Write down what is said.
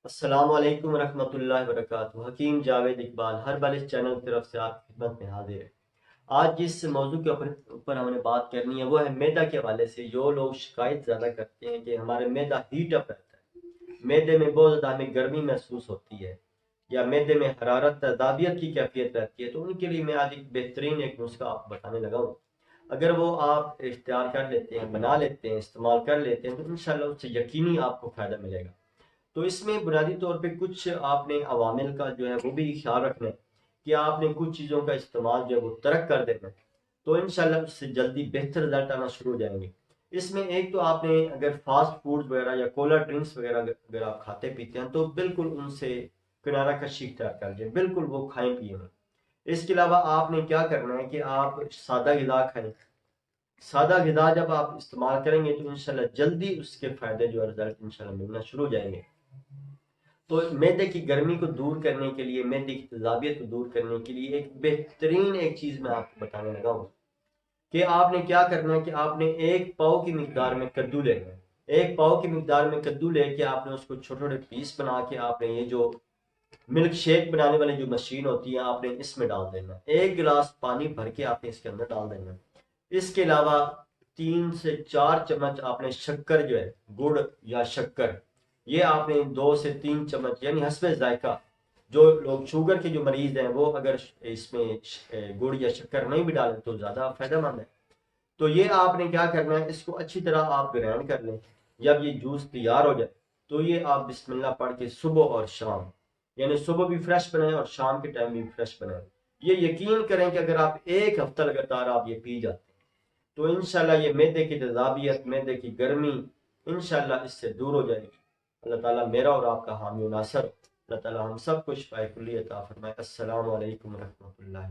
السلام علیکم ورحمۃ اللہ وبرکاتہ۔ حکیم جاوید اقبال ہر بل اس چینل کی طرف سے آپ کی خدمت میں حاضر ہے۔ آج جس موضوع کے اوپر ہم نے بات کرنی ہے وہ ہے میدا کے حوالے سے۔ جو لوگ شکایت زیادہ کرتے ہیں کہ ہمارے میدا ہیٹ اپ رہتا ہے، میدے میں بہت زیادہ ہمیں گرمی محسوس ہوتی ہے، یا میدے میں حرارت تذابیت کی کیفیت رہتی ہے، تو ان کے لیے میں آج ایک بہترین نسخہ آپ کو بتانے لگا ہوں۔ اگر وہ آپ اختیار کر لیتے ہیں، بنا لیتے ہیں، استعمال کر لیتے ہیں، تو انشاءاللہ اس سے یقینی آپ کو فائدہ ملے گا۔ تو اس میں بنیادی طور پہ کچھ آپ نے عوامل کا جو ہے وہ بھی خیال رکھنا ہے کہ آپ نے کچھ چیزوں کا استعمال جو ہے وہ ترک کر دینا ہے، تو انشاءاللہ اس سے جلدی بہتر رزلٹ آنا شروع ہو جائیں گے۔ اس میں ایک تو آپ نے اگر فاسٹ فوڈ وغیرہ یا کولا ڈرنکس وغیرہ اگر آپ کھاتے پیتے ہیں تو بالکل ان سے کنارہ کشی اختیار کر لیں، بالکل وہ کھائیں پیئیں۔ اس کے علاوہ آپ نے کیا کرنا ہے کہ آپ سادہ غذا کھائیں۔ سادہ غذا جب آپ استعمال کریں گے تو انشاءاللہ جلدی اس کے فائدے جو ہے رزلٹ انشاءاللہ ملنا شروع ہو جائیں گے۔ تو معدے کی گرمی کو دور کرنے کے لیے، معدے کی تذابیت کو دور کرنے کے لیے ایک بہترین ایک چیز میں آپ کو بتانے لگا ہوں کہ آپ نے کیا کرنا ہے کہ آپ نے ایک پاؤ کی مقدار میں کدو لینا ہے۔ ایک پاؤ کی مقدار میں کدو لے کے آپ نے اس کو چھوٹے چھوٹے پیس بنا کے آپ نے یہ جو ملک شیک بنانے والی جو مشین ہوتی ہے آپ نے اس میں ڈال دینا ہے۔ ایک گلاس پانی بھر کے آپ نے اس کے اندر ڈال دینا ہے۔ اس کے علاوہ 3 سے 4 چمچ آپ نے شکر جو ہے، گڑ یا شکر، یہ آپ نے 2 سے 3 چمچ یعنی حسب ذائقہ۔ جو لوگ شوگر کے جو مریض ہیں وہ اگر اس میں گڑ یا شکر نہیں بھی ڈالیں تو زیادہ فائدہ مند ہے۔ تو یہ آپ نے کیا کرنا ہے، اس کو اچھی طرح آپ گرینڈ کر لیں۔ جب یہ جوس تیار ہو جائے تو یہ آپ بسم اللہ پڑھ کے صبح اور شام، یعنی صبح بھی فریش بنائیں اور شام کے ٹائم بھی فریش بنائیں۔ یہ یقین کریں کہ اگر آپ ایک ہفتہ لگاتار آپ یہ پی جاتے ہیں تو انشاءاللہ یہ معدے کی تذابیت، معدے کی گرمی انشاءاللہ اس سے دور ہو جائے گی۔ اللہ تعالیٰ میرا اور آپ کا حامی و ناصر ہو۔ اللہ تعالیٰ ہم سب کو شفائے کلی عطا فرمائے۔ السلام علیکم ورحمۃ اللہ۔